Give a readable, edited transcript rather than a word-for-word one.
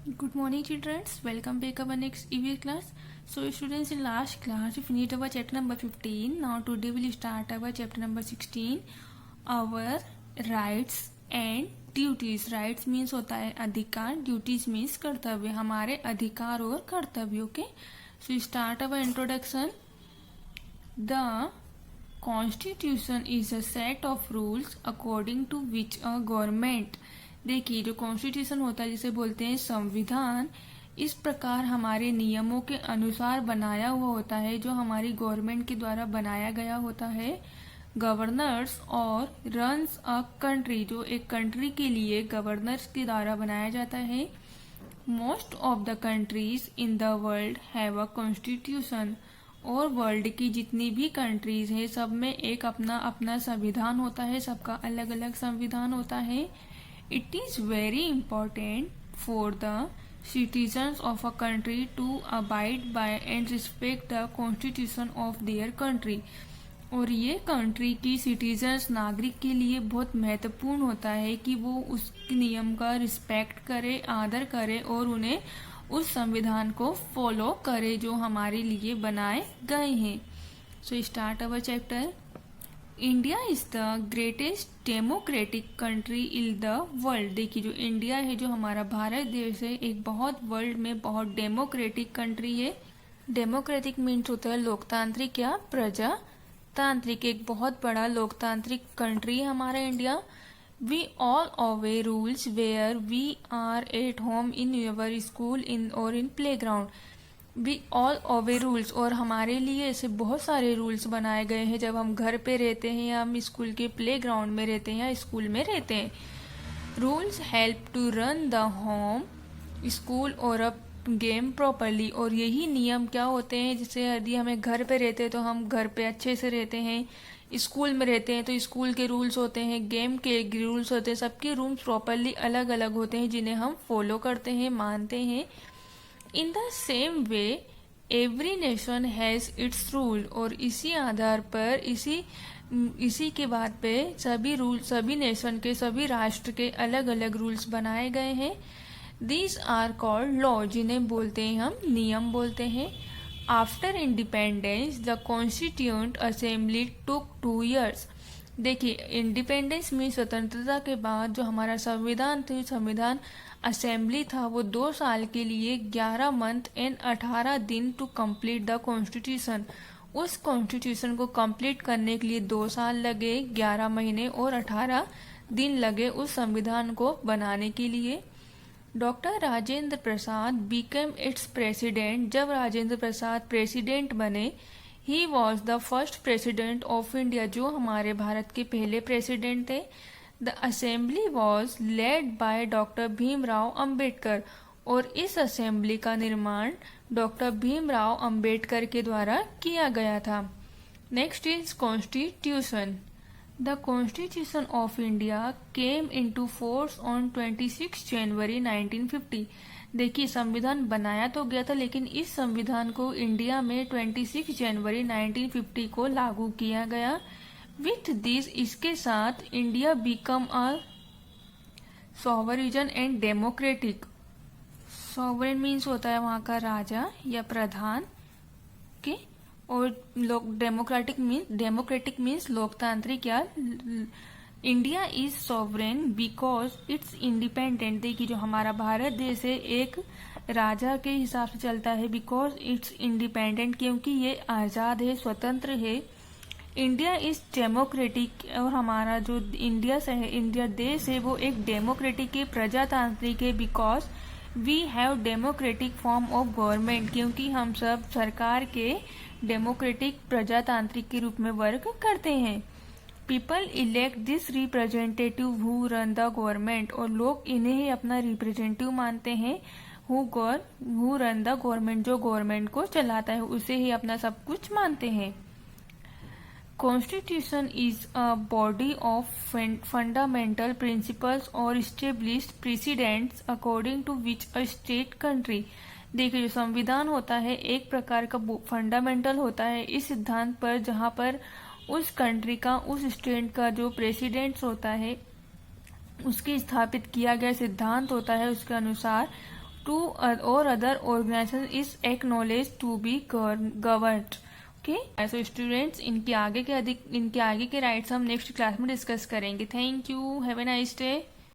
Good morning, children. Welcome back our next EVS class. So, students, in last class we finished our chapter number 15. Now, today we will start our chapter number 16. Our rights and duties. Rights means होता है अधिकार, duties means कर्तव्य, हमारे अधिकार और कर्तव्य. Okay, so start our introduction. The constitution is a set of rules according to which a government. देखिए, जो कॉन्स्टिट्यूशन होता है जिसे बोलते हैं संविधान, इस प्रकार हमारे नियमों के अनुसार बनाया हुआ होता है, जो हमारी गवर्नमेंट के द्वारा बनाया गया होता है. गवर्नर्स और रन्स अ कंट्री, जो एक कंट्री के लिए गवर्नर्स के द्वारा बनाया जाता है. Most of the countries in the world have a constitution. और वर्ल्ड की जितनी भी कंट्रीज है सब में एक अपना अपना संविधान होता है, सबका अलग अलग संविधान होता है. It is very important for the citizens of a country to abide by and respect the constitution of their country. और ये कंट्री की सिटीजन्स, नागरिक के लिए बहुत महत्वपूर्ण होता है कि वो उस नियम का रिस्पेक्ट करे, आदर करे और उन्हें उस संविधान को फॉलो करे जो हमारे लिए बनाए गए हैं. सो start our chapter. India is the greatest democratic country in the world. देखिए, जो इंडिया है, जो हमारा भारत देश है, एक बहुत वर्ल्ड में बहुत डेमोक्रेटिक कंट्री है. डेमोक्रेटिक मीन्स होता है लोकतांत्रिक या प्रजातांत्रिक. एक बहुत बड़ा लोकतांत्रिक कंट्री है हमारा India. We all obey rules where we are at home, in your school, in or in play ground. We all obey rules, और हमारे लिए ऐसे बहुत सारे रूल्स बनाए गए हैं जब हम घर पे रहते हैं या हम स्कूल के प्ले ग्राउंड में रहते हैं या स्कूल में रहते हैं. Rules help to run the home, school और अ गेम प्रॉपरली. और यही नियम क्या होते हैं, जिससे यदि हमें घर पे रहते हैं तो हम घर पे अच्छे से रहते हैं, स्कूल में रहते हैं तो स्कूल के रूल्स होते हैं, गेम के रूल्स होते हैं, सबके रूल्स प्रॉपरली अलग अलग होते हैं जिन्हें हम फॉलो करते हैं, मानते हैं. In the same way every nation has its rule. और इसी आधार पर इसी के बाद पे सभी रूल, सभी नेशन के, सभी राष्ट्र के अलग अलग रूल्स बनाए गए हैं. दीज आर कॉल्ड लॉ, जिन्हें बोलते हैं हम नियम बोलते हैं. After independence the constituent assembly took 2 years. देखिए, इंडिपेंडेंस में स्वतंत्रता के बाद जो हमारा संविधान था, संविधान असेंबली था, वो 2 साल के लिए 11 मंथ एंड 18 दिन टू कंप्लीट द कॉन्स्टिट्यूशन. उस कॉन्स्टिट्यूशन को कंप्लीट करने के लिए 2 साल लगे, 11 महीने और 18 दिन लगे उस संविधान को बनाने के लिए. Doctor Rajendra Prasad became it's president. जब राजेंद्र प्रसाद प्रेसिडेंट बने, he was the first president of India, जो हमारे भारत के पहले प्रेसिडेंट थे. The assembly was led by doctor Bhimrao Ambedkar. और इस असेंबली का निर्माण डॉक्टर भीमराव अंबेडकर के द्वारा किया गया था. Next is constitution. The constitution of India came into force on 26 जनवरी 1950. देखिए, संविधान बनाया तो गया था, लेकिन इस संविधान को इंडिया में 26 जनवरी 1950 को लागू किया गया. विथ दिस, इसके साथ India become a sovereign and democratic. Sovereign means होता है वहाँ का राजा या प्रधान के, और डेमोक्रेटिक मीन्स लोकतांत्रिक या. India is sovereign because it's independent. देखिए, जो हमारा भारत देश है एक राजा के हिसाब से चलता है, बिकॉज इट्स इंडिपेंडेंट, क्योंकि ये आज़ाद है, स्वतंत्र है. इंडिया इज डेमोक्रेटिक, और हमारा जो इंडिया देश है वो एक डेमोक्रेटिक है, प्रजातांत्रिक है. Because we have democratic form of government, क्योंकि हम सब सरकार के डेमोक्रेटिक प्रजातांत्रिक के रूप में वर्क करते हैं. People elect this representative who run the government. और लोग इन्हें ही अपना रिप्रेजेंटेटिव मानते हैं. हु रन द गवर्नमेंट, जो गवर्नमेंट को चलाता है उसे ही अपना सब कुछ मानते हैं. Constitution is a body of fundamental principles or established precedents according to which a state country. देखिए, जो संविधान होता है एक प्रकार का फंडामेंटल होता है इस सिद्धांत पर, जहाँ पर उस कंट्री का, उस स्टेट का जो प्रेसिडेंट्स होता है उसके स्थापित किया गया सिद्धांत होता है, उसके अनुसार to or other organization is acknowledged to be governed. Okay, so students इनके आगे के राइट्स हम नेक्स्ट क्लास में डिस्कस करेंगे. Thank you, have a nice day.